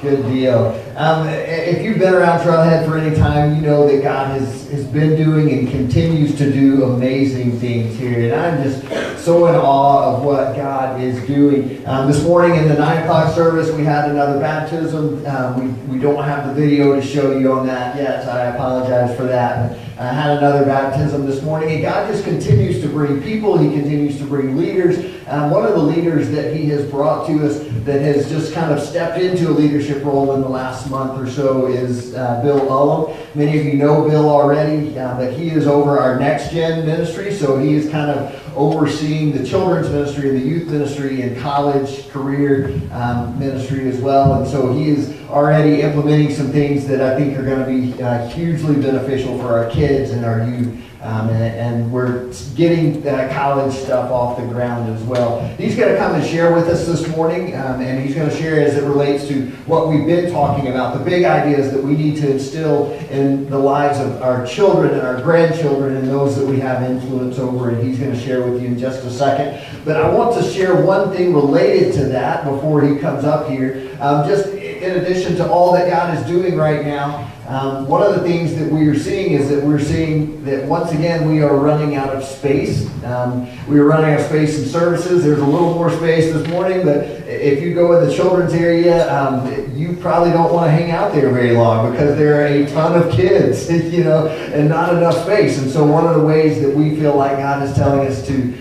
Good deal. If you've been around Trailhead for any time, you know that God has been doing and continues to do amazing things here. And I'm just so in awe of what God is doing. This morning in the 9 o'clock service, we had another baptism. We don't have the video to show you on that yet, so I apologize for that. But I had another baptism this morning, and God just continues to bring people. He continues to bring leaders. One of the leaders that He has brought to us that has just kind of stepped into a leadership role in the last month or so is Bill Ullom. Many of you know Bill already, but he is over our Next Gen ministry, so he is kind of overseeing the children's ministry and the youth ministry and college career ministry as well. And so he is already implementing some things that I think are going to be hugely beneficial for our kids and our youth. And we're getting college stuff off the ground as well. He's going to come and share with us this morning, and he's going to share as it relates to what we've been talking about, the big ideas that we need to instill in the lives of our children and our grandchildren and those that we have influence over, and he's going to share with you in just a second. But I want to share one thing related to that before he comes up here. Just in addition to all that God is doing right now, one of the things that we are seeing is that we're seeing that once again we are running out of space. We are running out of space in services. There's a little more space this morning, but if you go in the children's area, you probably don't want to hang out there very long because there are a ton of kids, and not enough space. And so one of the ways that we feel like God is telling us to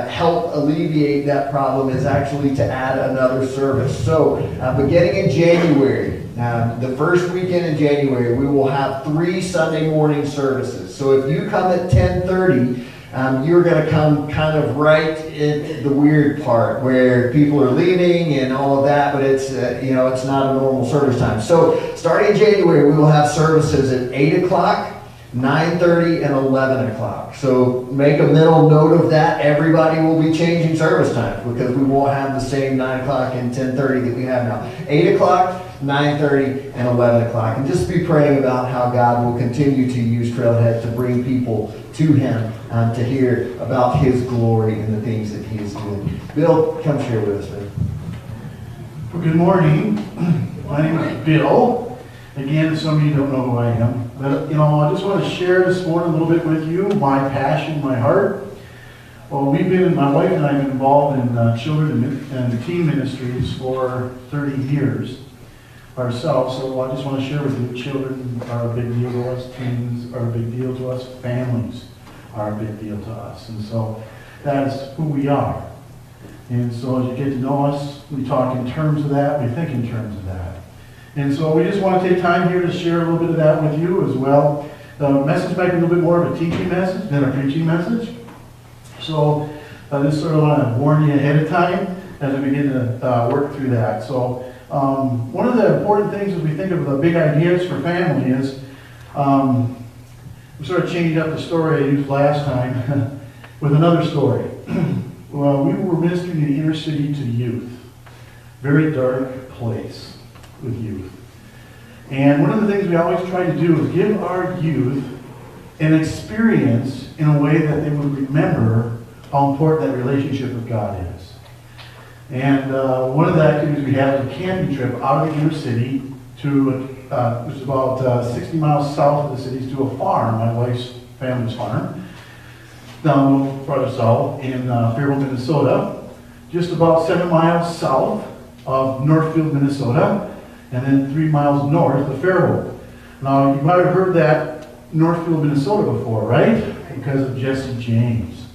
help alleviate that problem is actually to add another service. So beginning in January, the first weekend in January, we will have 3 Sunday morning services. So if you come at 10:30, you're going to come kind of right in the weird part where people are leaving and all of that, but it's it's not a normal service time. So starting in January, we will have services at 8 o'clock, 9:30, and 11 o'clock. So make a mental note of that. Everybody will be changing service times because we won't have the same 9 o'clock and 10:30 that we have now. 8 o'clock, 9:30, and 11 o'clock. And just be praying about how God will continue to use Trailhead to bring people to Him, to hear about His glory and the things that He is doing. Bill, come share with us, man. Well, good morning. My name is Bill. Again, some of you don't know who I am. But, I just want to share this morning a little bit with you, my passion, my heart. Well, my wife and I have been involved in children and teen ministries for 30 years ourselves. So I just want to share with you, children are a big deal to us, teens are a big deal to us, families are a big deal to us. And so that's who we are. And so as you get to know us, we talk in terms of that, we think in terms of that. And so we just want to take time here to share a little bit of that with you as well. The message might be a little bit more of a teaching message than a preaching message. So I just sort of want to warn you ahead of time as we begin to work through that. So one of the important things as we think of the big ideas for family is we sort of changed up the story I used last time with another story. Well, we were ministering in the inner city to youth. Very dark place with youth. And one of the things we always try to do is give our youth an experience in a way that they would remember how important that relationship with God is. And one of the activities we had was a camping trip out of the inner city to, which is about 60 miles south of the city, to a farm, my wife's family's farm, down a little farther south in Fairfield, Minnesota, just about 7 miles south of Northfield, Minnesota, and then 3 miles north of Fairfield. Now, you might have heard that Northfield, Minnesota before, right? Because of Jesse James.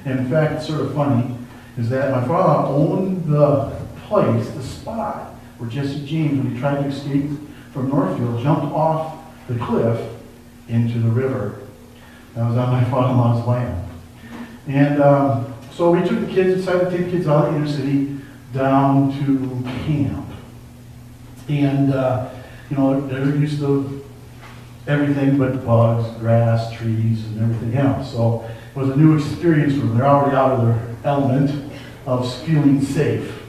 And in fact, it's sort of funny, is that my father owned the place, the spot, where Jesse James, when he tried to escape from Northfield, jumped off the cliff into the river. That was on my father-in-law's land. And so we took the kids, decided to take the kids out of the inner city down to camp. And, they're used to everything but bugs, grass, trees, and everything else. So it was a new experience for them. They're already out of their element of feeling safe.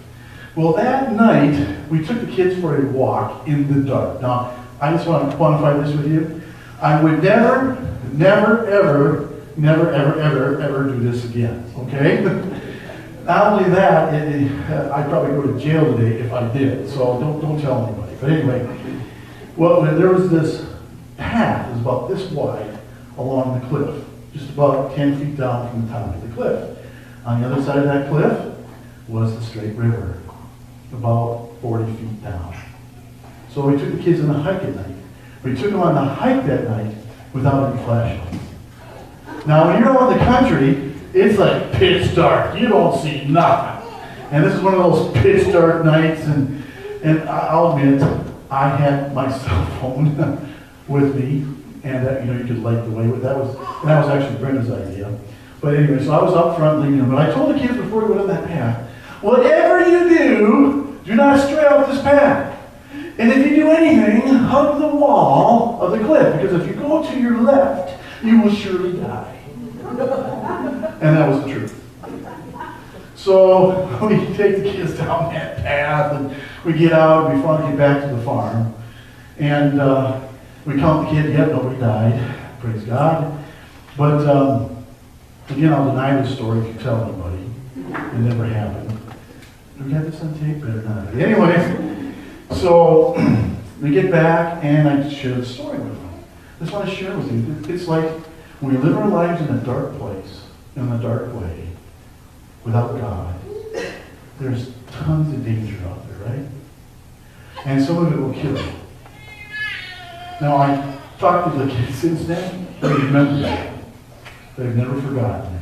Well, that night, we took the kids for a walk in the dark. Now, I just want to quantify this with you. I would never, ever do this again, okay? Not only that, I'd probably go to jail today if I did, so don't tell anybody. But anyway, well, there was this path, it was about this wide along the cliff, just about 10 feet down from the top of the cliff. On the other side of that cliff was the straight river, about 40 feet down. So we took the kids on a hike at night. We took them on the hike that night without any flashlights. Now, when you're out in the country, it's like pitch dark. You don't see nothing. And this is one of those pitch dark nights, and I'll admit, I had my cell phone with me, and you could light the way with that was actually Brenda's idea. But anyway, so I was up front leading them. But I told the kids before we went on that path, whatever you do not stray off this path. And if you do anything, hug the wall of the cliff, because if you go to your left, you will surely die. And that was the truth. So we take the kids down that path, and we get out, and we finally get back to the farm. And we count the kids, yet nobody died, praise God. But again, I'll deny this story if you tell anybody. It never happened. Do we have this on tape? Better not. Anyway, so we get back, and I share the story with them. I just want to share with you. It's like when we live our lives in a dark place, in a dark way, without God, there's tons of danger out there, right? And some of it will kill you. Now, I talked to the kids since then. They remember that. They've never forgotten that.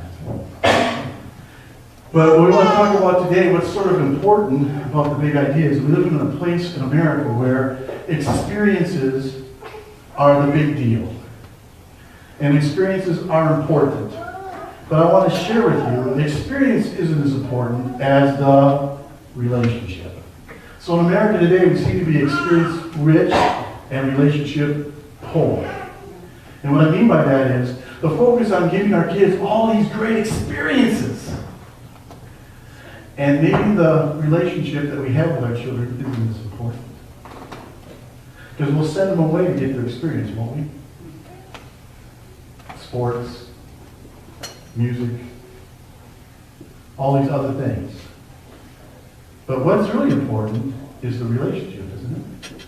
But what we want to talk about today, what's sort of important about the big idea is we live in a place in America where experiences are the big deal. And experiences are important. But I want to share with you, the experience isn't as important as the relationship. So in America today, we seem to be experience rich and relationship poor. And what I mean by that is the focus on giving our kids all these great experiences. And maybe the relationship that we have with our children isn't as important. Because we'll send them away to get their experience, won't we? Sports, music, all these other things. But what's really important is the relationship, isn't it?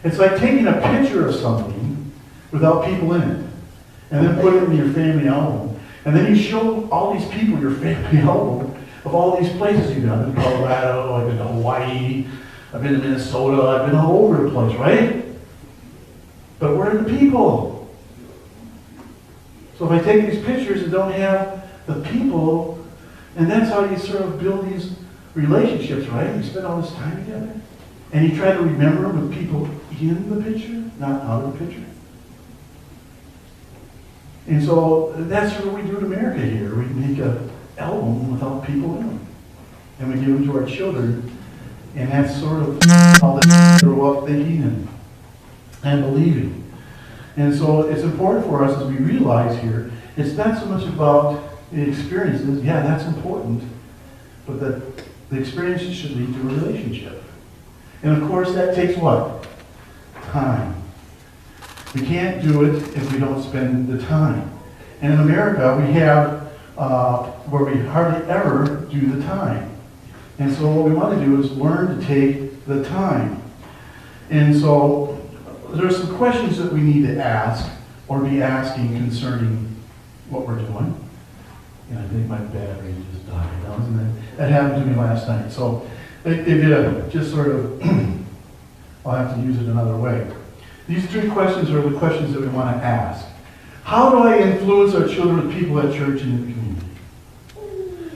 It's like taking a picture of something without people in it, and then put it in your family album. And then you show all these people your family album of all these places you've been. I've been to Colorado, I've been to Hawaii, I've been to Minnesota, I've been all over the place, right? But where are the people? So if I take these pictures and don't have the people, and that's how you sort of build these relationships, right? You spend all this time together, and you try to remember them with people in the picture, not out of the picture. And so that's what we do in America here. We make an album without people in them, and we give them to our children, and that's sort of how they grow up thinking and believing. And so it's important for us as we realize here, it's not so much about the experiences, yeah, that's important, but that the experiences should lead to a relationship. And of course, that takes what? Time. We can't do it if we don't spend the time. And in America, we have where we hardly ever do the time. And so what we want to do is learn to take the time. And so there's some questions that we need to ask or be asking concerning what we're doing. And I think my battery just died. That happened to me last night. So it did just sort of, I'll have to use it another way. These three questions are the questions that we want to ask. How do I influence our children with people at church and in the community?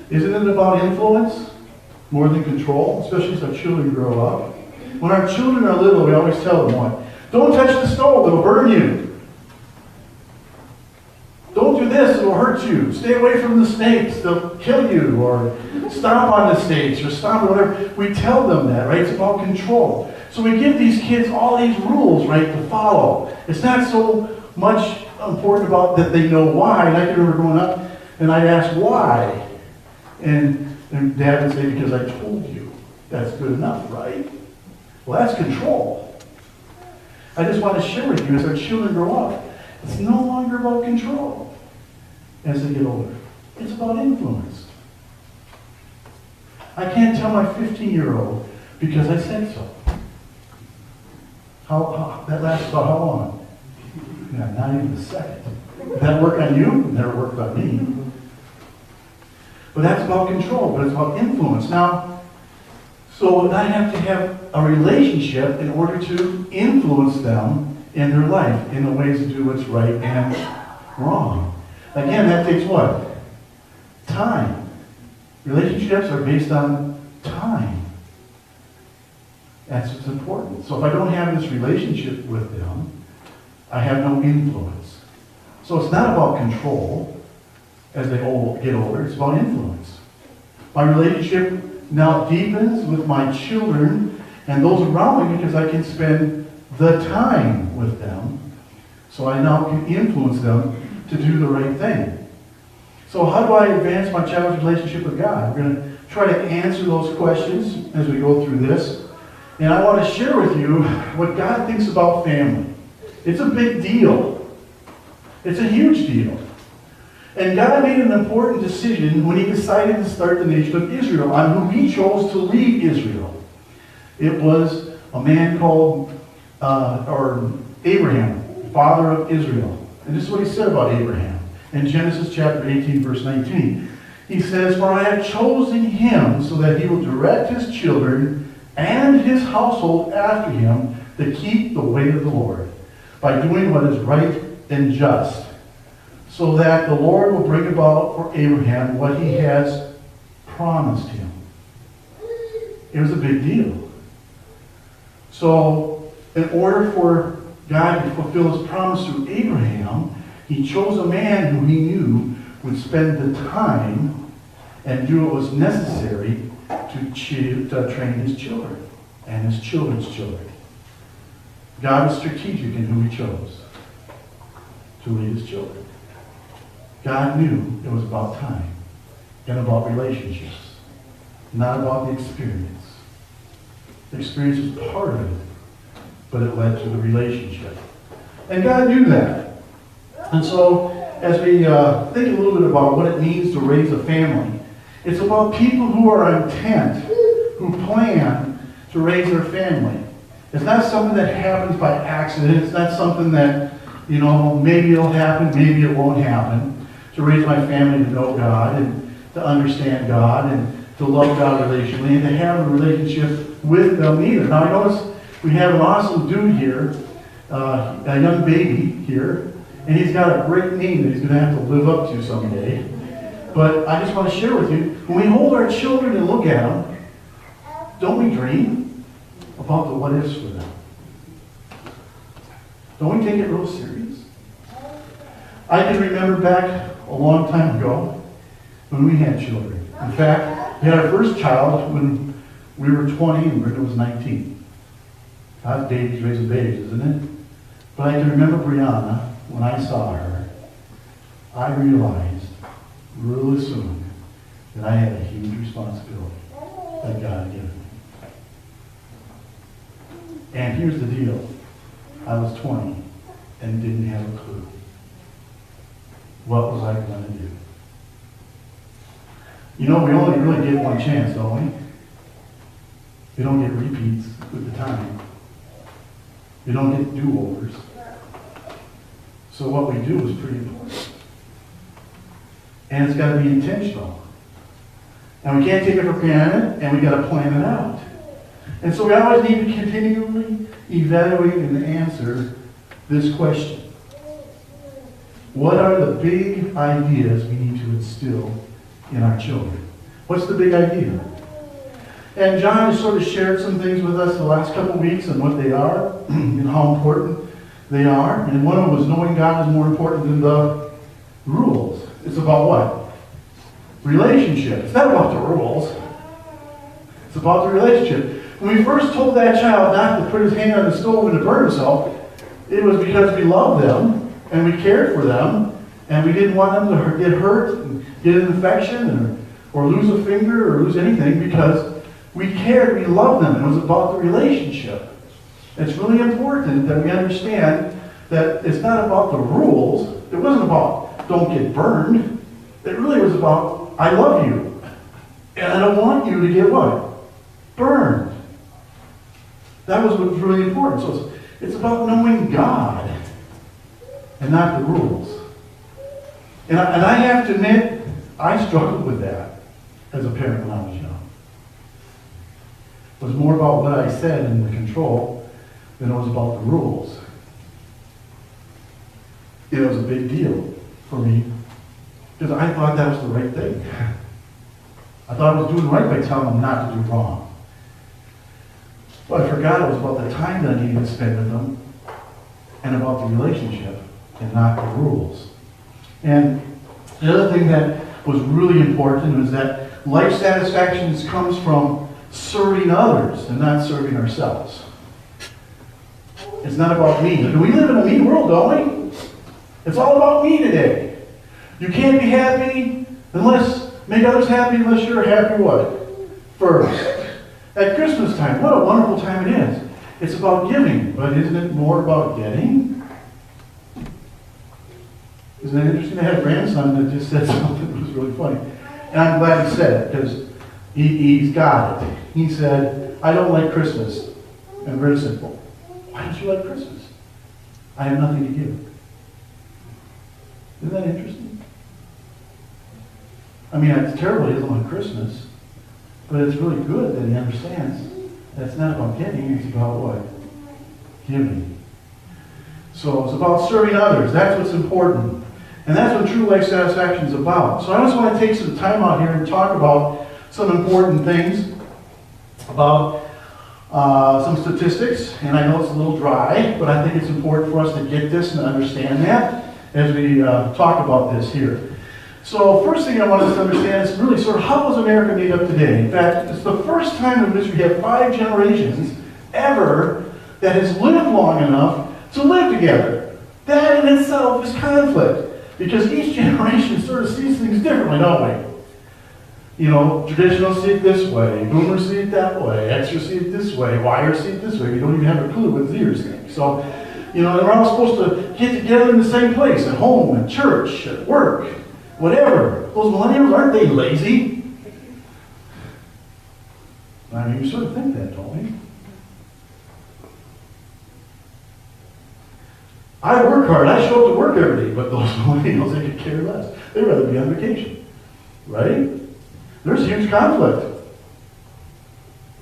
Isn't it about influence more than control, especially as our children grow up? When our children are little, we always tell them what? Don't touch the stove, it'll burn you. Don't do this, it'll hurt you. Stay away from the snakes, they'll kill you. Or stomp on the snakes, or stomp or whatever. We tell them that, right? It's about control. So we give these kids all these rules, right, to follow. It's not so much important about that they know why. And I can remember growing up, and I'd ask why. And Dad would say, because I told you. That's good enough, right? Well, that's control. I just want to share with you, as our children grow up, it's no longer about control as they get older. It's about influence. I can't tell my 15-year-old because I said so. That lasts about how long? Yeah, not even a second. Did that work on you? It never worked on me. But that's about control, but it's about influence. Now, so I have to have a relationship in order to influence them in their life, in the ways to do what's right and wrong. Again, that takes what? Time. Relationships are based on time. That's what's important. So if I don't have this relationship with them, I have no influence. So it's not about control as they get older, it's about influence. My relationship now deepens with my children and those around me because I can spend the time with them. So I now can influence them to do the right thing. So how do I advance my child's relationship with God? We're going to try to answer those questions as we go through this. And I want to share with you what God thinks about family. It's a big deal. It's a huge deal. And God made an important decision when he decided to start the nation of Israel, on whom he chose to lead Israel. It was a man called Abraham, father of Israel. And this is what he said about Abraham in Genesis chapter 18, verse 19. He says, "For I have chosen him so that he will direct his children and his household after him to keep the way of the Lord, by doing what is right and just, so that the Lord will bring about for Abraham what he has promised him." It was a big deal. So, in order for God to fulfill his promise to Abraham, he chose a man who he knew would spend the time and do what was necessary to train his children and his children's children. God was strategic in who he chose to lead his children. God knew it was about time and about relationships, not about the experience. The experience was part of it, but it led to the relationship. And God knew that. And so, as we think a little bit about what it means to raise a family, it's about people who are intent, who plan to raise their family. It's not something that happens by accident. It's not something that, maybe it'll happen, maybe it won't happen. To raise my family to know God and to understand God and to love God relationally and to have a relationship with them either. Now I notice we have an awesome dude here, a young baby here, and he's got a great name that he's going to have to live up to someday. But I just want to share with you, when we hold our children and look at them, don't we dream about the what ifs for them? Don't we take it real serious? I can remember back a long time ago when we had children. In fact, we had our first child when we were 20 and Britta was 19. God's babies raising babies, isn't it? But I can remember Brianna, when I saw her, I realized really soon that I had a huge responsibility that God had given me. And here's the deal. I was 20 and didn't have a clue. What was I going to do? We only really get one chance, don't we? We don't get repeats with the time. We don't get do-overs. So what we do is pretty important. And it's got to be intentional. And we can't take it for granted, and we got to plan it out. And so we always need to continually evaluate and answer this question. What are the big ideas we need to instill in our children? What's the big idea? And John has sort of shared some things with us the last couple of weeks and what they are and how important they are. And one of them was knowing God is more important than the rules. It's about what? Relationship. It's not about the rules. It's about the relationship. When we first told that child not to put his hand on the stove and to burn himself, it was because we loved them and we cared for them and we didn't want them to get hurt and get an infection or lose a finger or lose anything, because we cared, we loved them. It was about the relationship. It's really important that we understand that it's not about the rules. It wasn't about don't get burned. It really was about I love you and I don't want you to get what? Burned. That was what was really important. So It's about knowing God and not the rules. And I have to admit, I struggled with that as a parent when I was young. It was more about what I said and the control than it was about the rules. It was a big deal for me because I thought that was the right thing. I thought I was doing right by telling them not to do wrong. But I forgot it was about the time that I needed to spend with them and about the relationship and not the rules. And the other thing that was really important was that life satisfaction comes from serving others and not serving ourselves. It's not about me. We live in a me world, don't we? It's all about me today. You can't be happy make others happy unless you're happy what? First. At Christmas time, what a wonderful time it is. It's about giving, but isn't it more about getting? Isn't it interesting? I had a grandson that just said something that was really funny. And I'm glad he said it, because he's got it. He said, I don't like Christmas. And very simple. Why don't you like Christmas? I have nothing to give. Isn't that interesting? I mean, it's terrible he doesn't like Christmas, but it's really good that he understands that it's not about getting, it's about what? Giving. So it's about serving others. That's what's important. And that's what true life satisfaction is about. So I just want to take some time out here and talk about some important things, about some statistics. And I know it's a little dry, but I think it's important for us to get this and understand that as we talk about this here. So first thing I want us to understand is really sort of how was America made up today? In fact, it's the first time in which we have 5 generations ever that has lived long enough to live together. That in itself is conflict. Because each generation sort of sees things differently, don't we? You know, traditionalists see it this way, boomers see it that way, Xers see it this way, Yers see it this way. We don't even have a clue what Zers think. So, you know, we're all supposed to get together in the same place, at home, at church, at work, whatever. Those millennials, aren't they lazy? I mean, we sort of think that, don't we? I work hard. I show up to work every day, but those millennials, they could care less. They'd rather be on vacation, right? There's a huge conflict.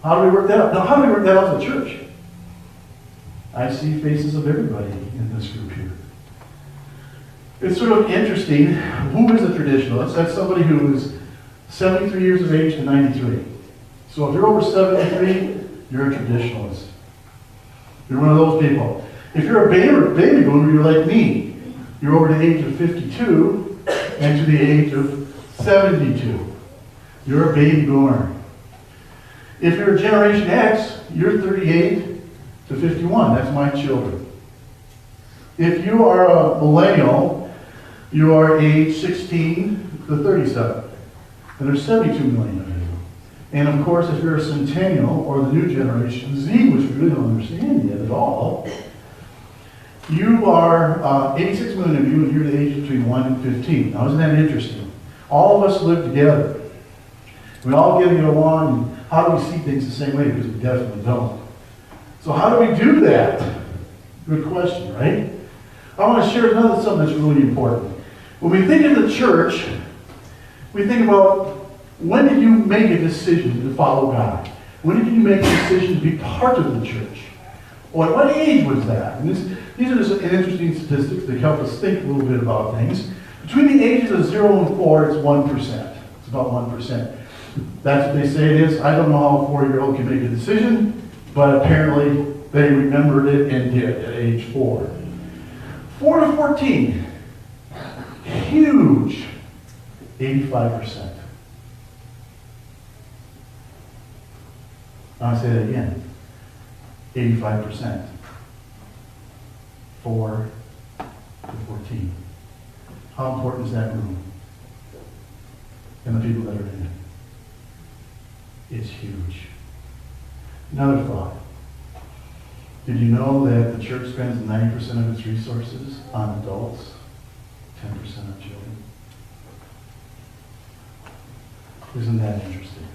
How do we work that out? Now, how do we work that out in the church? I see faces of everybody in this group here. It's sort of interesting. Who is a traditionalist? That's somebody who is 73 years of age to 93. So if you're over 73, you're a traditionalist. You're one of those people. If you're a baby boomer, you're like me. You're over the age of 52 and to the age of 72. You're a baby boomer. If you're a Generation X, you're 38 to 51. That's my children. If you are a millennial, you are age 16 to 37. And there's 72 million of you. And of course, if you're a centennial or the new generation Z, which we really don't understand yet at all, you are 86 million of you, and you're the age between 1 and 15. Now, isn't that interesting? All of us live together. We all get along, and how do we see things the same way? Because we definitely don't. So how do we do that? Good question, right? I want to share something that's really important. When we think of the church, we think about when did you make a decision to follow God? When did you make a decision to be part of the church? Or at what age was that? And these are just interesting statistics that help us think a little bit about things. Between the ages of 0 and 4, it's 1%. It's about 1%. That's what they say it is. I don't know how a 4-year-old can make a decision, but apparently they remembered it and did at age 4. 4 to 14, huge, 85%. I'll say that again, 85%. 4 to 14. How important is that room? And the people that are in it? It's huge. Another thought. Did you know that the church spends 90% of its resources on adults, 10% on children? Isn't that interesting?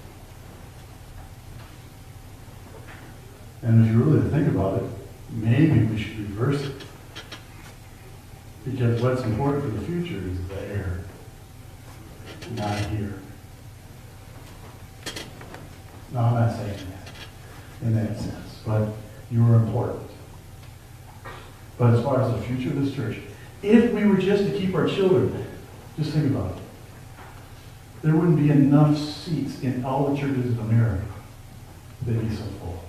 And if you really think about it, maybe we should reverse it. Because what's important for the future is there, not here. No, I'm not saying that in that sense, but you are important. But as far as the future of this church, if we were just to keep our children, just think about it. There wouldn't be enough seats in all the churches in America. They'd be so full.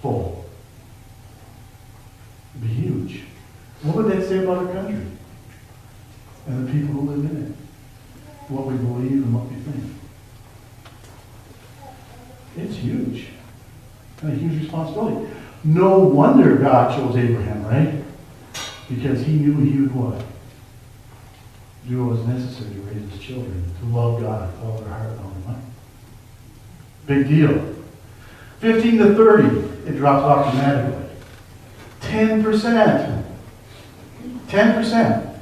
Full. It'd be huge. What would that say about our country? And the people who live in it? What we believe and what we think. It's huge. And a huge responsibility. No wonder God chose Abraham, right? Because he knew he would what? Do what was necessary to raise his children, to love God with all their heart and all their mind. Big deal. 15 to 30, it drops off dramatically. 10%. 10%.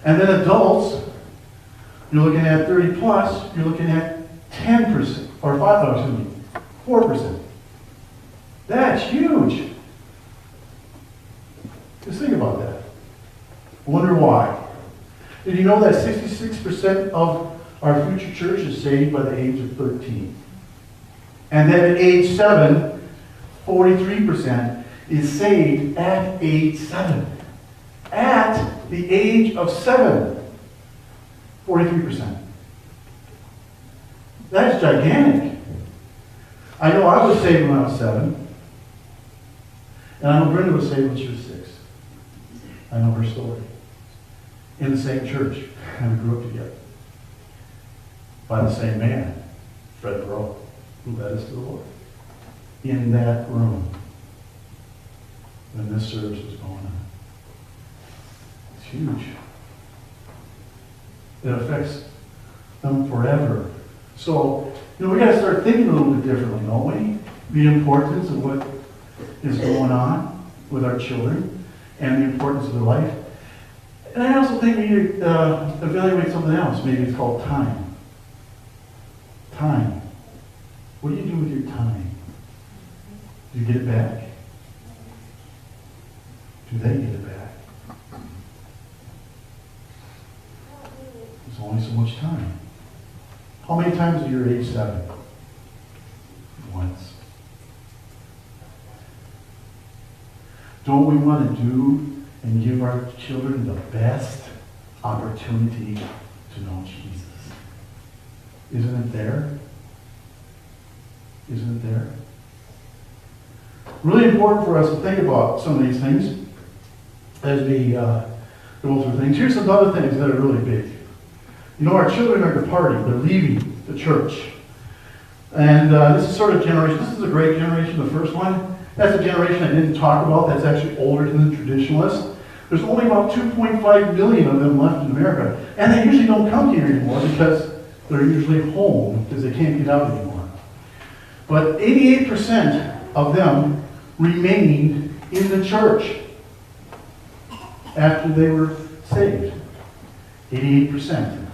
And then adults, you're looking at 30 plus, you're looking at 10%, or 4%. That's huge. Just think about that. Wonder why. Did you know that 66% of our future church is saved by the age of 13? And then at age 7, 43% is saved at age 7. At the age of 7, 43%. That's gigantic. I know I was saved when I was 7. And I know Brenda was saved when she was 6. I know her story. In the same church. And we grew up together. By the same man, Fred Burrow, who led us to the Lord. In that room. When this service was going on. It's huge. It affects them forever. So, we got to start thinking a little bit differently, don't we? The importance of what is going on with our children and the importance of their life. And I also think we need to evaluate something else. Maybe it's called time. Time. What do you do with your time? Do you get it back? Do they get it back? There's only so much time. How many times are you at age 7? Once. Don't we want to do and give our children the best opportunity to know Jesus? Isn't it there? Isn't it there? Really important for us to think about some of these things as we go through things. Here's some other things that are really big. Our children are departing. They're leaving the church. And this is sort of generation. This is a great generation, the first one. That's a generation I didn't talk about. That's actually older than the traditionalists. There's only about 2.5 million of them left in America. And they usually don't come here anymore because they're usually home because they can't get out anymore. But 88% of them remained in the church after they were saved. 88%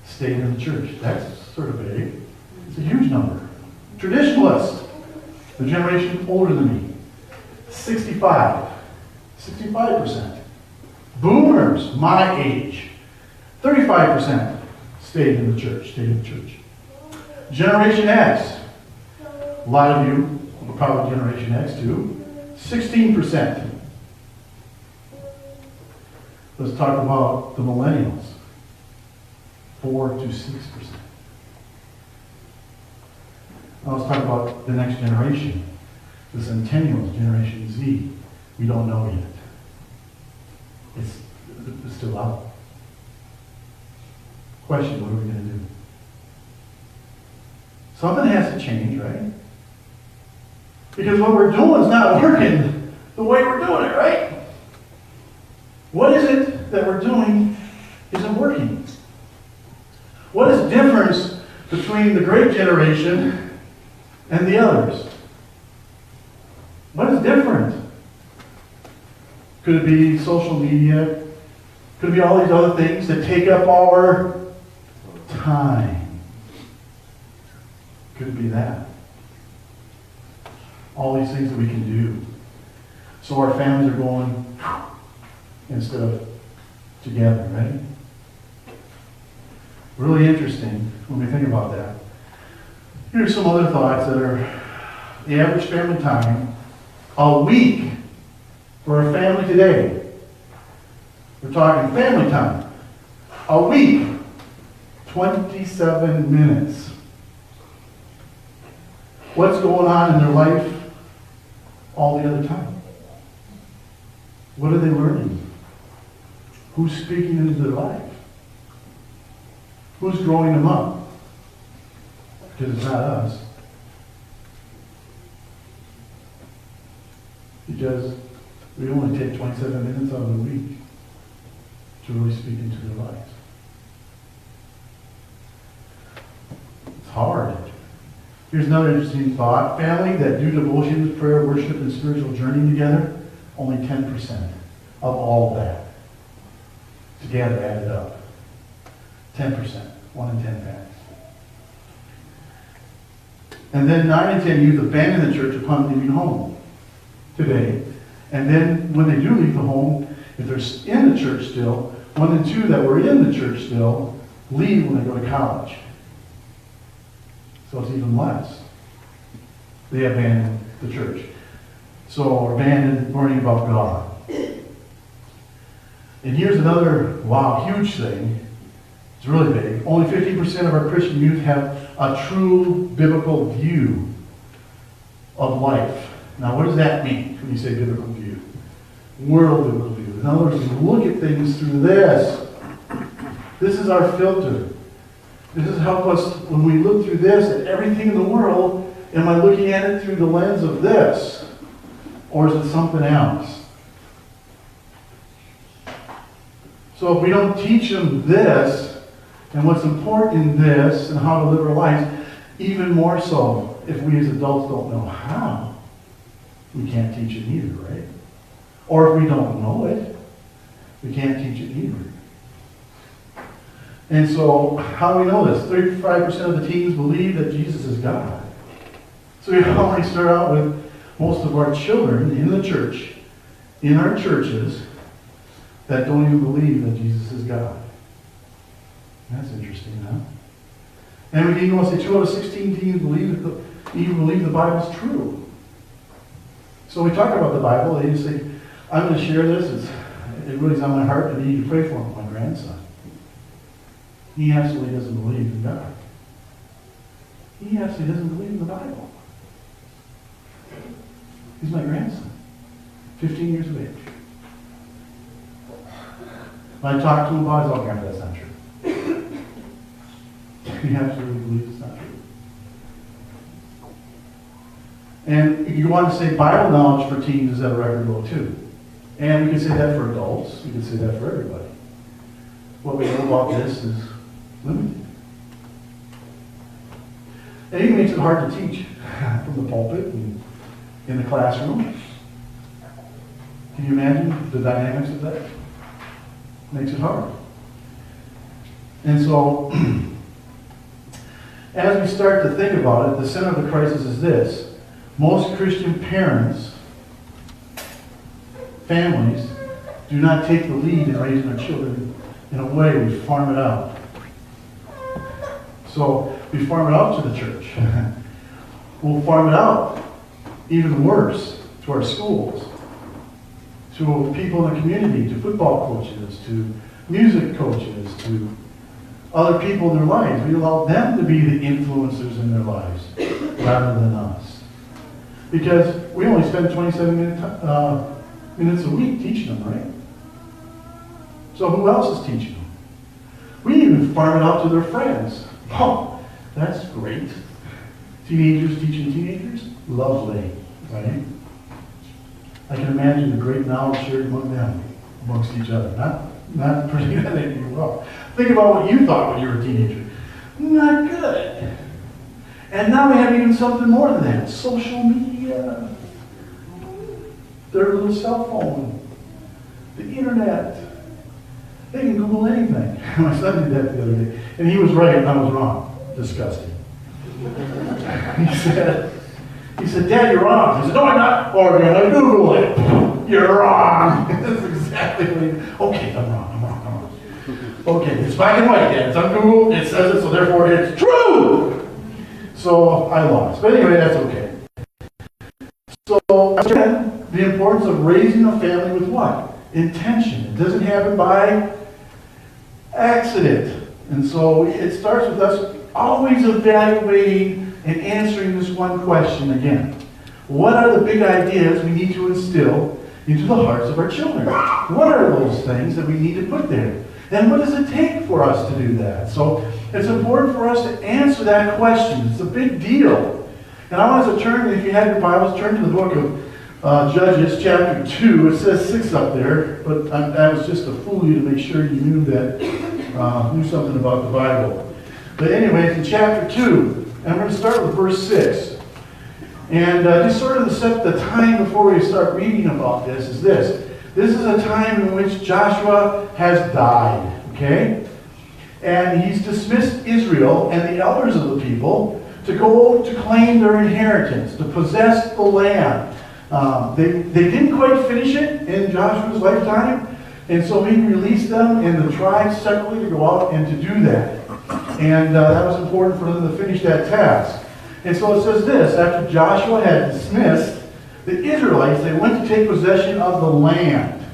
stayed in the church. That's sort of big. It's a huge number. Traditionalists, the generation older than me, 65%. Boomers, my age, 35% stayed in the church. Generation X, a lot of you are probably Generation X too, 16%. Let's talk about the millennials, 4 to 6%. Now let's talk about the next generation, the centennials, Generation Z. We don't know yet. It's still out. Question, what are we going to do? Something has to change, right? Because what we're doing is not working the way we're doing it, right? What is it that we're doing isn't working? What is the difference between the great generation and the others? What is different? Could it be social media? Could it be all these other things that take up our time? Could it be that? all these things that we can do. So our families are going instead of together, right? Really interesting when we think about that. Here's some other thoughts that are the average family time a week for a family today. We're talking family time. A week, 27 minutes. What's going on in their life all the other time? What are they learning? Who's speaking into their life? Who's growing them up? Because it's not us. Because we only take 27 minutes out of the week to really speak into their lives. It's hard. Here's another interesting thought. Family that do devotions, prayer, worship, and spiritual journey together, only 10% of all of that. Together, added up. 10%. 1 in 10 families. And then 9 in 10 youth abandon the church upon leaving home today. And then when they do leave the home, if they're in the church still, 1 in 2 that were in the church still leave when they go to college. So it's even less. They abandon the church. So abandon learning about God. And here's another, wow, huge thing. It's really big. Only 15% of our Christian youth have a true biblical view of life. Now, what does that mean when you say biblical view? World biblical view. In other words, we look at things through this. This is our filter. This is help us, when we look through this at everything in the world, am I looking at it through the lens of this? Or is it something else? So if we don't teach them this, and what's important in this, and how to live our lives, even more so, if we as adults don't know how, we can't teach it either, right? Or if we don't know it, we can't teach it either. And so, how do we know this? 35% of the teens believe that Jesus is God. So we already start out with most of our children in the church, in our churches, that don't even believe that Jesus is God. That's interesting, huh? And we can even say 2 out of 16 teens even believe the Bible's true. So we talk about the Bible, they just say, I'm going to share this, it really is on my heart, and you need to pray for him, my grandson. He absolutely doesn't believe in God. He absolutely doesn't believe in the Bible. He's my grandson, 15 years of age. When I talk to him about it, I'll grant that's not true. He absolutely believes it's not true. And if you want to say Bible knowledge for teens is at a record low too. And we can say that for adults. We can say that for everybody. What we know about this is limited. And it makes it hard to teach from the pulpit and in the classroom. Can you imagine the dynamics of that? Makes it hard. And so, as we start to think about it, the center of the crisis is this. Most Christian parents, families, do not take the lead in raising their children in a way we farm it out. So, we farm it out to the church. We'll farm it out, even worse, to our schools, to people in the community, to football coaches, to music coaches, to other people in their lives. We allow them to be the influencers in their lives rather than us. Because we only spend 27 minutes a week teaching them, right? So who else is teaching them? We even farm it out to their friends. Oh, that's great. Teenagers teaching teenagers? Lovely, right? I can imagine the great knowledge shared among them, amongst each other. Not pretty that they do well. Think about what you thought when you were a teenager. Not good. And now we have even something more than that. Social media. Their little cell phone. The internet. They can Google anything. My son did that the other day. And he was right and I was wrong. Disgusting. He said, Dad, you're wrong. He said, no, I'm not. Or you're going to Google it. You're wrong. That's exactly what he, okay, I'm wrong. Okay, it's black and white, Dad. It's on Google. It says it, so therefore it's true. So I lost. But anyway, that's okay. So again, the importance of raising a family with what? Intention. It doesn't happen by accident. And so it starts with us always evaluating and answering this one question again. What are the big ideas we need to instill into the hearts of our children? What are those things that we need to put there? And what does it take for us to do that? So it's important for us to answer that question. It's a big deal. And I want us to turn, if you have your Bibles, turn to the book of Judges, chapter 2. It says 6 up there, but that was just to fool you to make sure you knew that, knew something about the Bible. But anyway, it's in chapter 2, and we're going to start with verse 6. And just sort of to set the time before we start reading about this is this. This is a time in which Joshua has died, okay? And he's dismissed Israel and the elders of the people to go to claim their inheritance, to possess the land. They didn't quite finish it in Joshua's lifetime, and so he released them and the tribes separately to go out and to do that. And that was important for them to finish that task. And so it says this, after Joshua had dismissed the Israelites, they went to take possession of the land,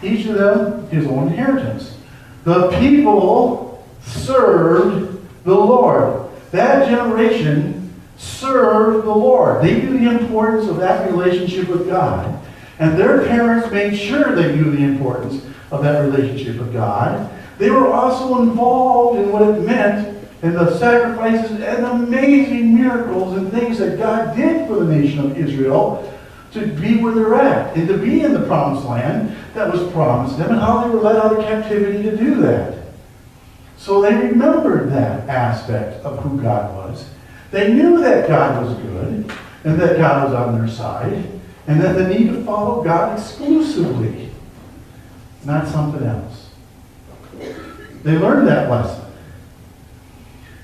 each of them his own inheritance. The people served the Lord. That generation served the Lord. They knew the importance of that relationship with God. And their parents made sure they knew the importance of that relationship with God. They were also involved in what it meant and the sacrifices and amazing miracles and things that God did for the nation of Israel to be where they're at and to be in the promised land that was promised them and how they were led out of captivity to do that. So they remembered that aspect of who God was. They knew that God was good and that God was on their side and that they need to follow God exclusively, not something else. They learned that lesson.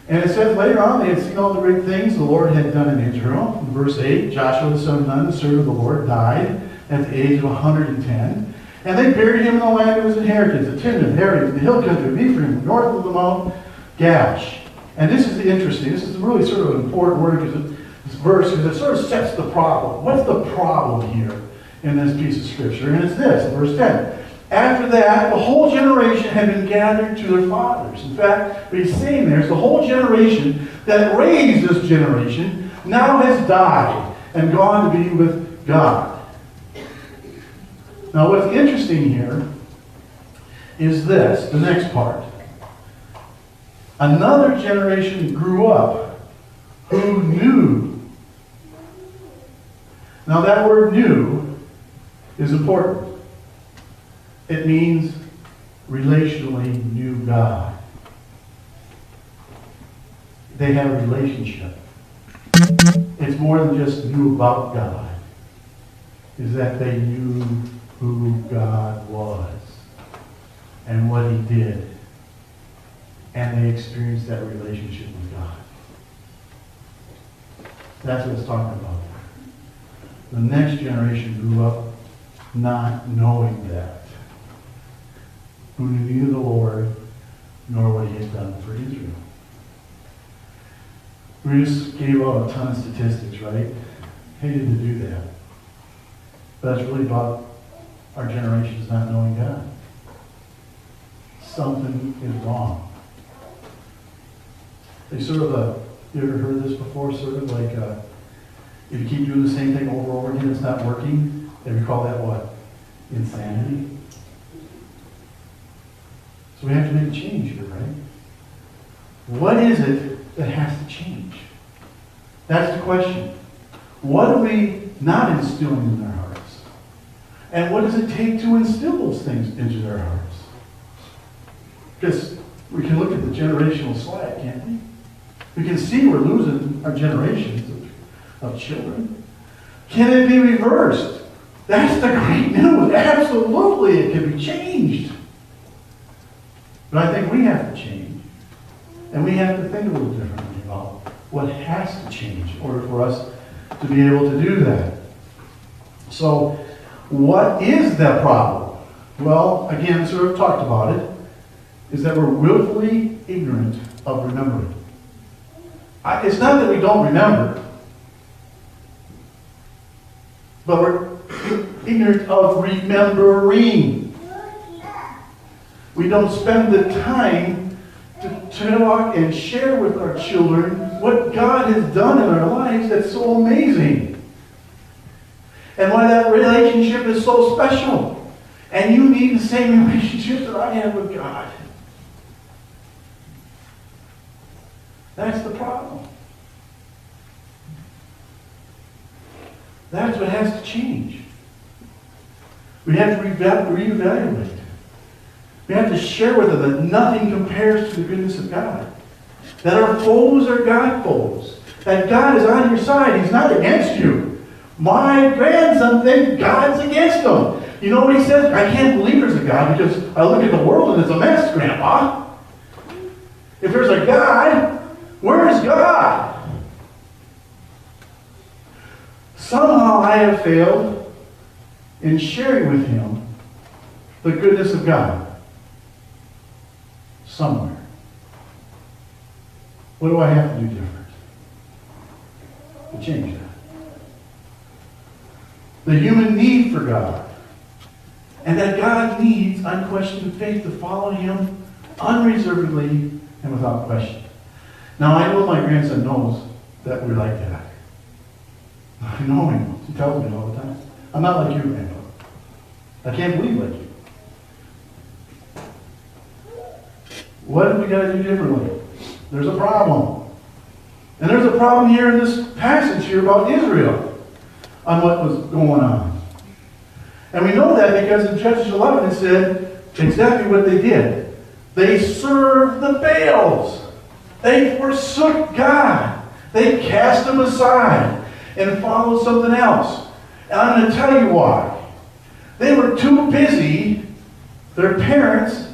And it says later on, they had seen all the great things the Lord had done in Israel. In verse 8, Joshua the son of Nun, the servant of the Lord, died at the age of 110. And they buried him in the land of his inheritance, at Timnah, Herites, the hill country of Ephraim, north of the Mount Gash. And this is interesting. This is really sort of an important word, because this verse, because it sort of sets the problem. What's the problem here in this piece of scripture? And it's this, verse 10. After that, the whole generation had been gathered to their fathers. In fact, what he's saying there is the whole generation that raised this generation now has died and gone to be with God. Now, what's interesting here is this, the next part. Another generation grew up who knew. Now, that word knew is important. It means relationally knew God. They had a relationship. It's more than just knew about God. Is that they knew who God was and what He did. And they experienced that relationship with God. That's what it's talking about. The next generation grew up not knowing that. Who knew neither the Lord nor what He had done for Israel. We just gave out a ton of statistics, right? Hated to do that. But that's really about our generations not knowing God. Something is wrong. They sort of, you ever heard this before? Sort of like, if you keep doing the same thing over and over again, it's not working. They call that what? Insanity. So we have to make a change here, right? What is it that has to change? That's the question. What are we not instilling in their hearts? And what does it take to instill those things into their hearts? Because we can look at the generational slide, can't we? We can see we're losing our generations of children. Can it be reversed? That's the great news. Absolutely, it can be changed. But I think we have to change. And we have to think a little differently about what has to change in order for us to be able to do that. So, what is that problem? Well, again, sort of talked about it, is that we're willfully ignorant of remembering. It's not that we don't remember, but we're ignorant of remembering. We don't spend the time to talk and share with our children what God has done in our lives that's so amazing. And why that relationship is so special. And you need the same relationship that I have with God. That's the problem. That's what has to change. We have to reevaluate. We have to share with them that nothing compares to the goodness of God. That our foes are God foes. That God is on your side. He's not against you. My grandson thinks God's against him. You know what he says? I can't believe there's a God because I look at the world and it's a mess, Grandpa. If there's a God, where is God? Somehow I have failed in sharing with him the goodness of God. Somewhere. What do I have to do different to change that? The human need for God. And that God needs unquestioned faith to follow him unreservedly and without question. Now, I know my grandson knows that we're like that. I know he knows. He tells me all the time. I'm not like you, Grandpa. I can't believe like you. What have we got to do differently? There's a problem. And there's a problem here in this passage here about Israel on what was going on. And we know that because in Judges 11 it said exactly what they did. They served the Baals. They forsook God. They cast him aside and followed something else. And I'm going to tell you why. They were too busy, their parents,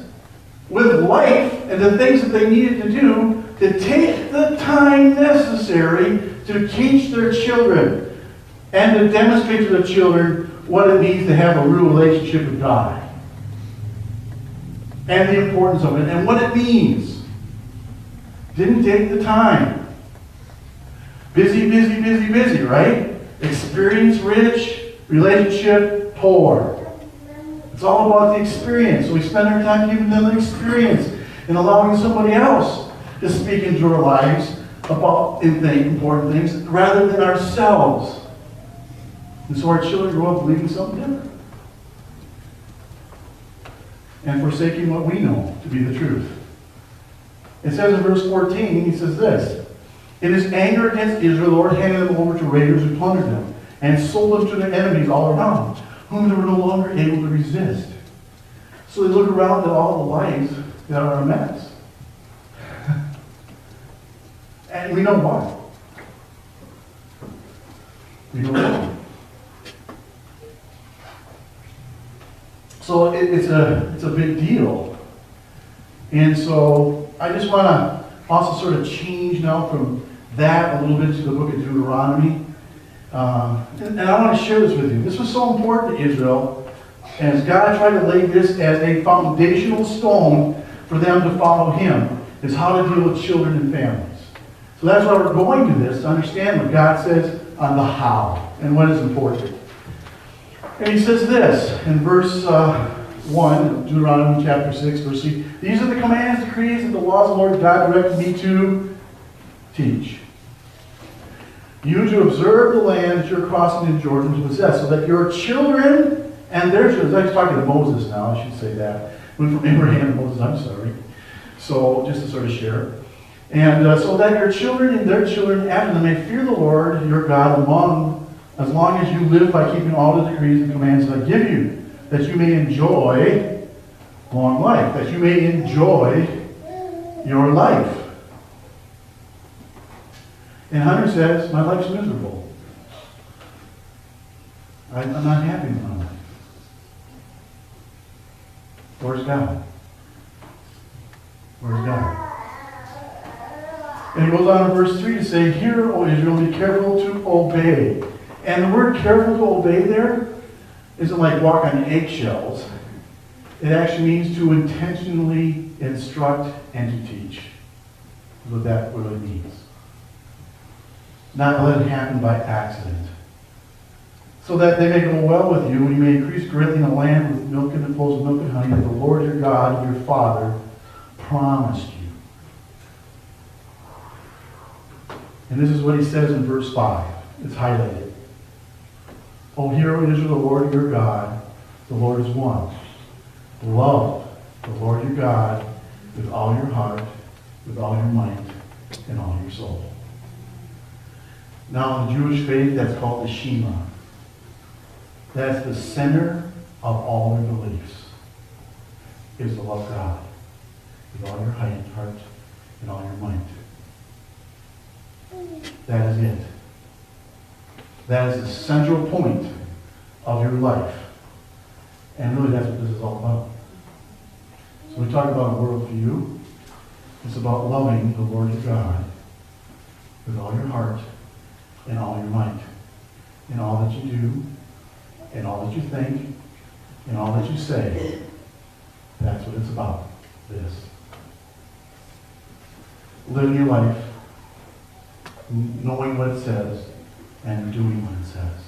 with life and the things that they needed to do to take the time necessary to teach their children and to demonstrate to their children what it means to have a real relationship with God and the importance of it and what it means. Didn't take the time. Busy, busy, busy, busy, right? Experience rich, relationship poor. It's all about the experience. So we spend our time giving them the experience and allowing somebody else to speak into our lives about important things rather than ourselves. And so our children grow up believing something different. And forsaking what we know to be the truth. It says in verse 14, he says this, in his anger against Israel, the Lord handed them over to raiders who plundered them and sold them to their enemies all around, whom they were no longer able to resist. So they look around at all the lives that are a mess. And we know why. We know why. So it's a big deal. And so I just want to also sort of change now from that a little bit to the book of Deuteronomy. And I want to share this with you. This was so important to Israel, as God tried to lay this as a foundational stone for them to follow him, is how to deal with children and families. So that's why we're going to this, to understand what God says on the how and what is important. And he says this in verse 1 of Deuteronomy chapter 6, verse 3. These are the commands, decrees, and the laws of the Lord God directed me to teach. You to observe the land that you're crossing in Jordan to possess, so that your children and their children, I was talking to Moses now, I should say that. Went from Abraham to Moses, I'm sorry. So, just to sort of share. And so that your children and their children after them may fear the Lord your God as long as you live by keeping all the decrees and commands that I give you, that you may enjoy long life, that you may enjoy your life. And Hunter says, my life's miserable. I'm not happy with my life. Where's God? Where's God? And he goes on in verse 3 to say, "Hear, O Israel, be careful to obey." And the word careful to obey there isn't like walk on eggshells. It actually means to intentionally instruct and to teach. That's what that really means. Not let it happen by accident. So that they may go well with you, and you may increase greatly in the land with milk and flows of milk and honey, that the Lord your God, your Father, promised you. And this is what he says in verse 5. It's highlighted. "O hear, O Israel, the Lord your God, the Lord is one. Love the Lord your God with all your heart, with all your might, and all your soul." Now, in the Jewish faith, that's called the Shema. That's the center of all their beliefs, is to love God with all your heart, and all your might. That is it. That is the central point of your life. And really, that's what this is all about. So we talk about a worldview. It's about loving the Lord your God with all your heart and all your might, in all that you do, in all that you think, in all that you say. That's what it's about. This. Living your life, knowing what it says, and doing what it says.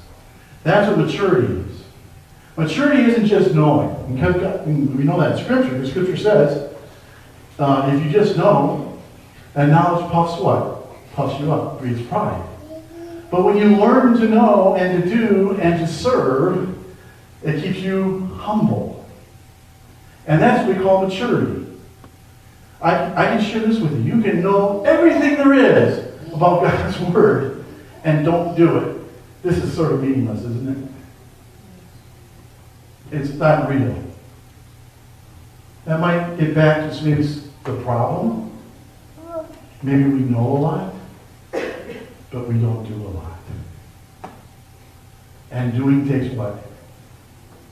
That's what maturity is. Maturity isn't just knowing. Because we know that in Scripture. The Scripture says, if you just know, and knowledge puffs what? Puffs you up, breeds pride. But when you learn to know and to do and to serve, it keeps you humble. And that's what we call maturity. I can share this with you. You can know everything there is about God's Word and don't do it. This is sort of meaningless, isn't it? It's not real. That might get back to maybe the problem. Maybe we know a lot, but we don't do a lot. And doing takes what?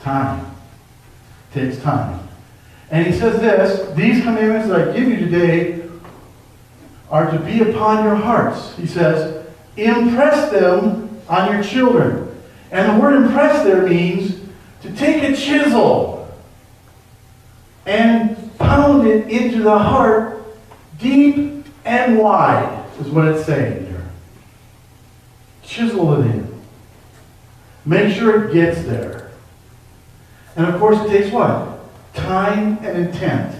Time. Takes time. And he says this, "These commandments that I give you today are to be upon your hearts." He says, "Impress them on your children." And the word impress there means to take a chisel and pound it into the heart deep and wide, is what it's saying there. Chisel it in. Make sure it gets there. And of course it takes what? Time and intent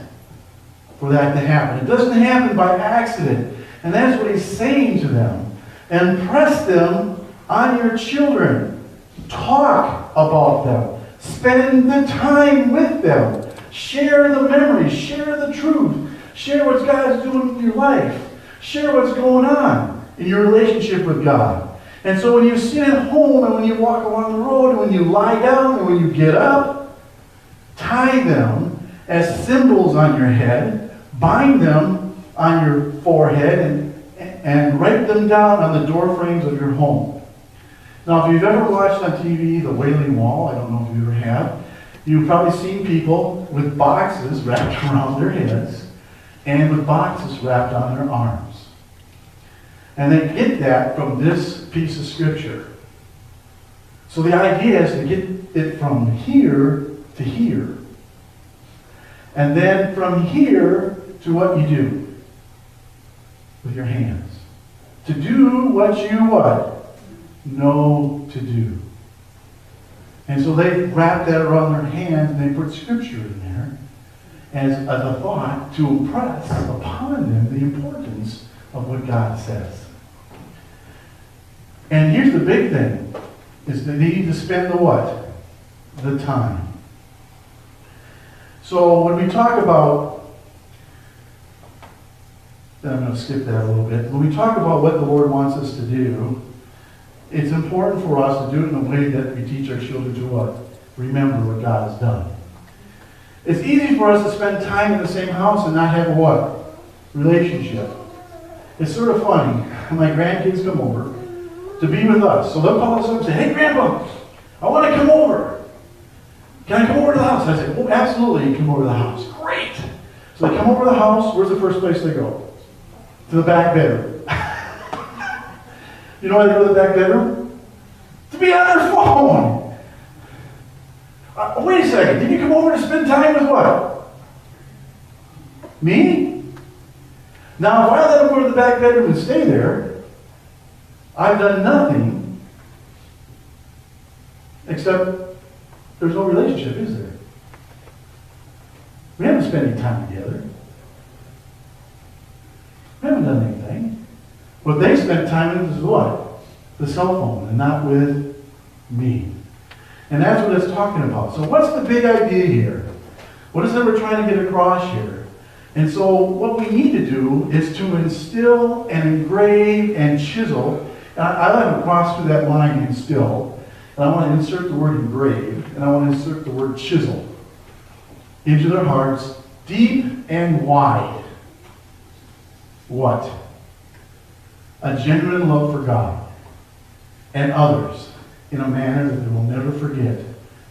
for that to happen. It doesn't happen by accident. And that's what he's saying to them. Impress them on your children. Talk about them. Spend the time with them. Share the memories. Share the truth. Share what God's doing in your life. Share what's going on in your relationship with God. And so when you sit at home and when you walk along the road and when you lie down and when you get up, tie them as symbols on your head, bind them on your forehead, and write them down on the door frames of your home. Now, if you've ever watched on TV The Wailing Wall, I don't know if you ever have, you've probably seen people with boxes wrapped around their heads and with boxes wrapped on their arms. And they get that from this piece of Scripture. So the idea is to get it from here to here. And then from here to what you do with your hands. To do what you what? Know to do. And so they wrap that around their hands and they put Scripture in there as a thought to impress upon them the importance of what God says. And here's the big thing, is they need to spend the what? The time. So when we talk about, I'm going to skip that a little bit. When we talk about what the Lord wants us to do, it's important for us to do it in a way that we teach our children to what? Remember what God has done. It's easy for us to spend time in the same house and not have a what? Relationship. It's sort of funny. My grandkids come over to be with us. So they'll call us up and say, "Hey, Grandpa, I want to come over. Can I come over to the house?" I say, "Oh, absolutely, you can come over to the house." Great. So they come over to the house. Where's the first place they go? to the back bedroom. You know why they go to the back bedroom? To be on their phone. Wait a second, did you come over to spend time with what? Me? Now, if I let them go to the back bedroom and stay there, I've done nothing except there's no relationship, is there? We haven't spent any time together. We haven't done anything. What they spent time in is what? The cell phone, and not with me. And that's what it's talking about. So what's the big idea here? What is it we're trying to get across here? And so what we need to do is to instill and engrave and chisel. And I let them cross through that line, instill. And I want to insert the word engrave, and I want to insert the word chisel into their hearts, deep and wide. What? A genuine love for God and others in a manner that they will never forget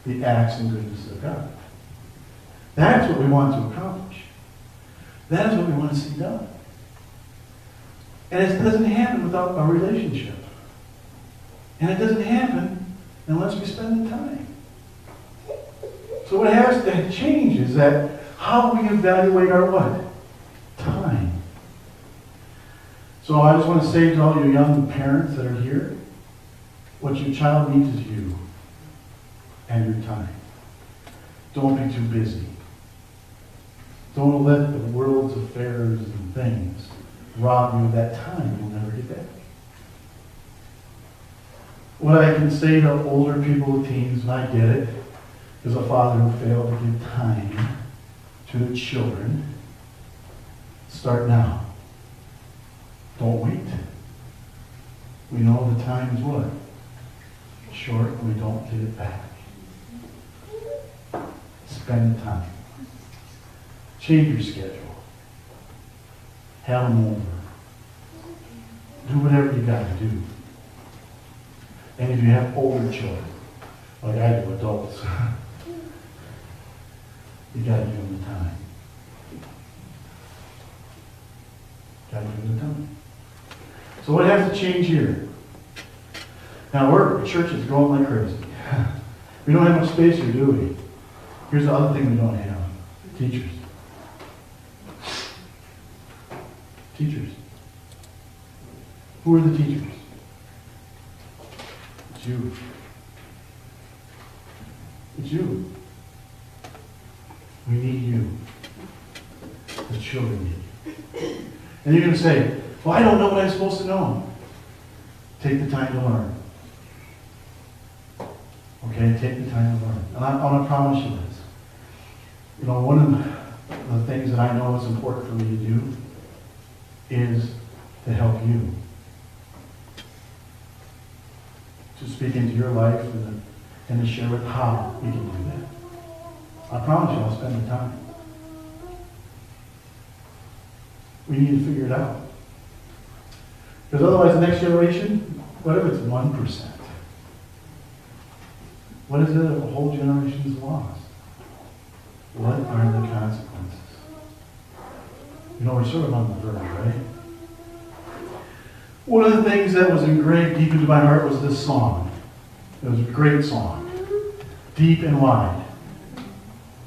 the acts and goodness of God. That's what we want to accomplish. That is what we want to see done. And it doesn't happen without a relationship. And it doesn't happen unless we spend the time. So what has to change is that how we evaluate our what? Time. So I just want to say to all you young parents that are here, what your child needs is you and your time. Don't be too busy. Don't let the world's affairs and things rob you of that time you'll never get back. What I can say to older people, teens, and I get it, is a father who failed to give time to their children. Start now. Don't wait. We know the time is what? Short, and we don't get it back. Spend the time. Change your schedule. Have them over. Do whatever you got to do. And if you have older children, like I do, adults, you got to give them the time. Got to give them the time. So what has to change here? Now, our church is growing like crazy. We don't have much space here, do we? Here's the other thing we don't have. Teachers. Teachers. Who are the teachers? It's you. It's you. We need you. The children need you. And you're going to say, well, I don't know what I'm supposed to know. Take the time to learn. Okay, take the time to learn. And I want to promise you this. You know, one of the things that I know is important for me to do is to help you. To speak into your life and to share with how we can do that. I promise you I'll spend the time. We need to figure it out. Because otherwise the next generation, what if it's 1%? What is it if a whole generation is lost? What are the consequences? You know, we're sort of on the verge, right? One of the things that was engraved deep into my heart was this song. It was a great song. Deep and Wide.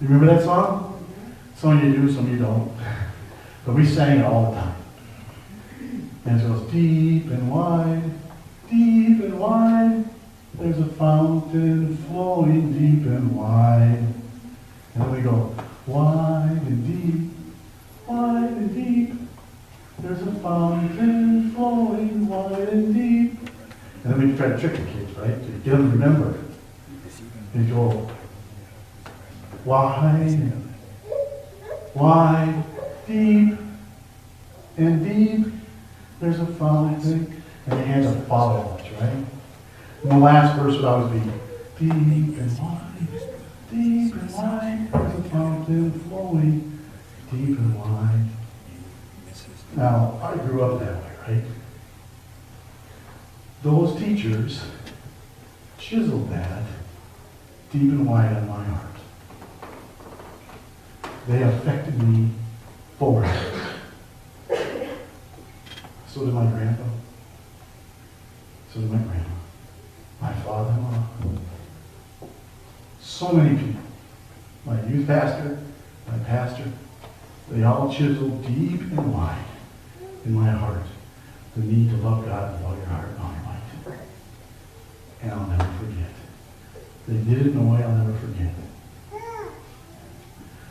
You remember that song? Some of you do, some of you don't. But we sang it all the time. And it goes, deep and wide, there's a fountain flowing deep and wide. And then we go, wide and deep, there's a fountain flowing wide and deep. And then we try to trick the kids, right? To get them to remember. And you go, wide, deep, and deep, there's a fountain. And they had to follow us, right? And the last verse would always be, deep and wide, there's a fountain flowing, deep and wide. Now, I grew up that way, right? Those teachers chiseled that deep and wide on my heart. They affected me forward. So did my grandpa. So did my grandma. My father-in-law. So many people. My youth pastor, my pastor, they all chiseled deep and wide in my heart the need to love God with all your heart and all your might. And I'll never forget. They did it in a way I'll never forget.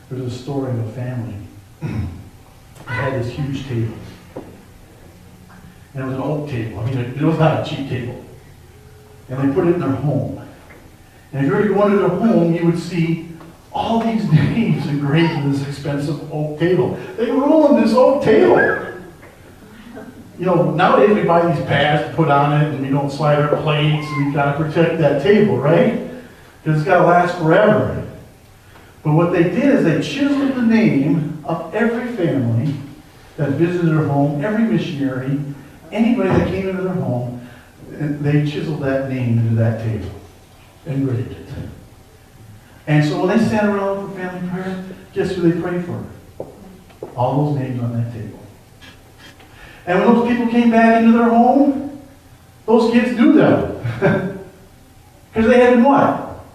There's a story of a family that had this huge table. And it was an oak table. I mean, it was not a cheap table. And they put it in their home. And if you were to go into their home, you would see all these names engraved in this expensive oak table. They ruined this oak table. You know, nowadays we buy these pads to put on it, and we don't slide our plates, and we've got to protect that table, right? Because it's got to last forever. But what they did is they chiseled the name of every family that visited their home, every missionary, anybody that came into their home, and they chiseled that name into that table, engraved it. And so when they sat around for family prayer, guess who they prayed for? All those names on that table. And when those people came back into their home, those kids knew them. Because they had been what?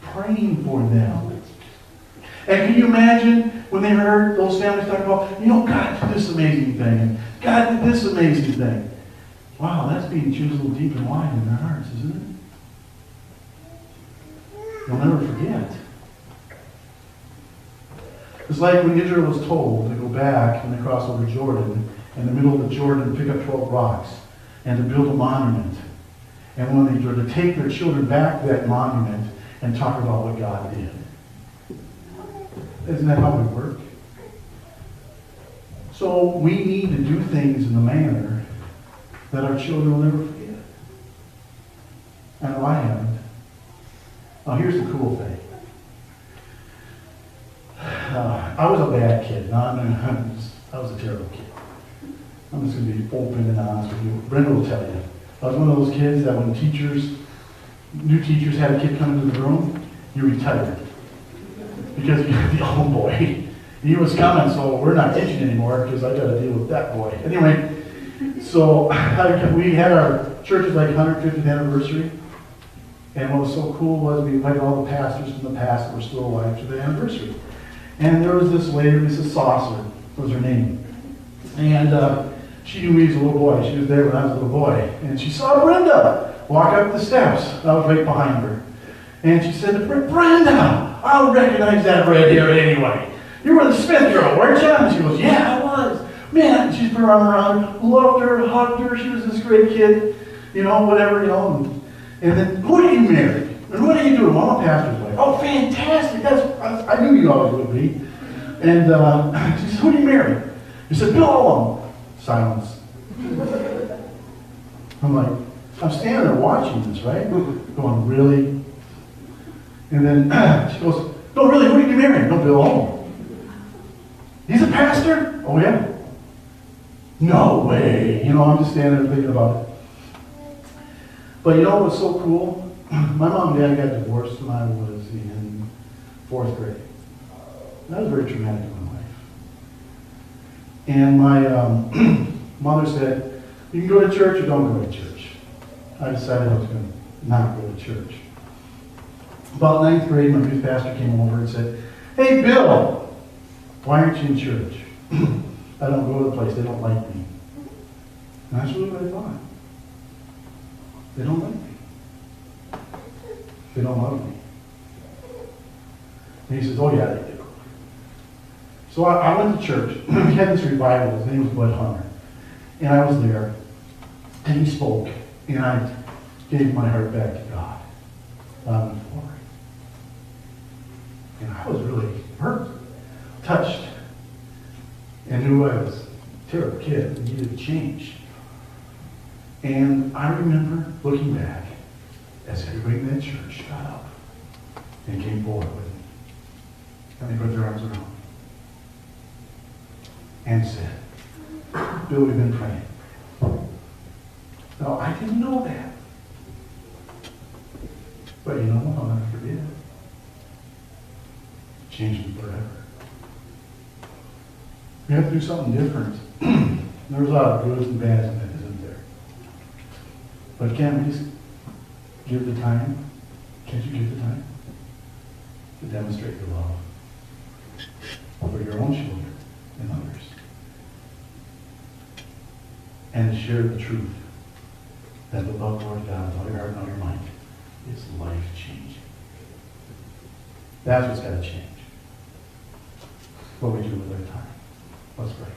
Praying for them. And can you imagine when they heard those families talk about, you know, God did this amazing thing, and God did this amazing thing. Wow, that's being chiseled deep and wide in their hearts, isn't it? You'll never forget. It's like when Israel was told to go back when they crossed over Jordan, in the middle of the Jordan, to pick up 12 rocks and to build a monument. And when they were to take their children back to that monument and talk about what God did. Isn't that how we work? So we need to do things in a manner that our children will never forget. I know I haven't. Now here's the cool thing. I was a bad kid. No, I was a terrible kid. I'm just going to be open and honest with you. Brenda will tell you. I was one of those kids that when new teachers had a kid come into the room, you retired. Because you're the old boy. He was coming, so we're not teaching anymore because I got to deal with that boy. Anyway, so we had our church's like 150th anniversary. And what was so cool was we invited all the pastors from the past that were still alive to the anniversary. And there was this lady, Mrs. Saucer, was her name. And she knew me as a little boy. She was there when I was a little boy. And she saw Brenda walk up the steps. I was right behind her. And she said to Brenda, I'll recognize that red hair anyway. You were the Smith girl, weren't you? And she goes, yeah, I was. Man, she's put her arm around her, loved her, hugged her. She was this great kid, you know, whatever, you know. And then, who do you marry? And what are you doing? Well, I'm a pastor's wife. Oh, fantastic. I knew you always would be. And she said, who do you marry? He said, Bill Ullom. Silence. I'm like, I'm standing there watching this, right? Going, really? And then she goes, no, really, who did you marry? No, Bill Ullom. He's a pastor? Oh, yeah? No way. You know, I'm just standing there thinking about it. But you know what's so cool? My mom and dad got divorced when I was in 4th grade. That was very traumatic in my life. And my mother said, you can go to church or don't go to church. I decided I was going to not go to church. About 9th grade, my youth pastor came over and said, hey, Bill, why aren't you in church? I don't go to the place. They don't like me. And that's really what I thought. They don't like me. They don't love me. And he says, oh, yeah, they do. So I went to church. We had this revival. His name was Bud Hunter. And I was there. And he spoke. And I gave my heart back to God. On the floor. And I was really hurt, touched, and knew I was a terrible kid and needed to change. And I remember looking back as everybody in that church got up and came forward with me. And they put their arms around me and said, Bill, we've been praying. Now, I didn't know that. But you know what? I'll never forget it. Changed me forever. We have to do something different There's a lot of goods and bads in it, isn't there? But can't we just give the time? Can't you give the time to demonstrate your love for your own children and others? And to share the truth that the love of Lord God with all your heart and all your mind is life-changing. That's what's got to change. What we do with our time. Let's pray.